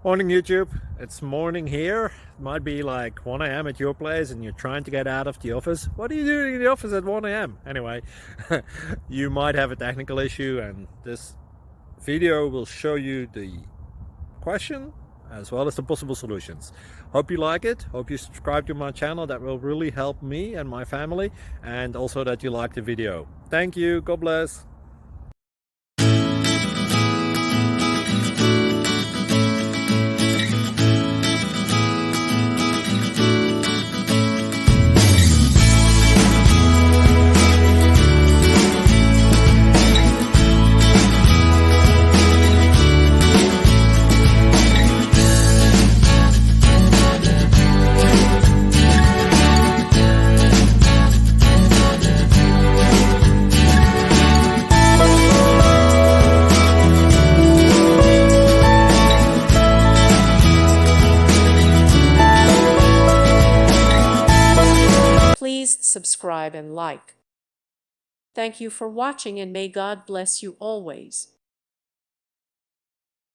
Morning YouTube, it's morning here. It might be like 1 a.m. at your place and you're trying to get out of the office. What are you doing in the office at 1 a.m.? Anyway, you might have a technical issue and this video will show you the question as well as the possible solutions. Hope you like it, hope you subscribe to my channel. That will really help me and my family, and also that you like the video. Thank you, God bless. Please subscribe and like. Thank you for watching, and may God bless you always.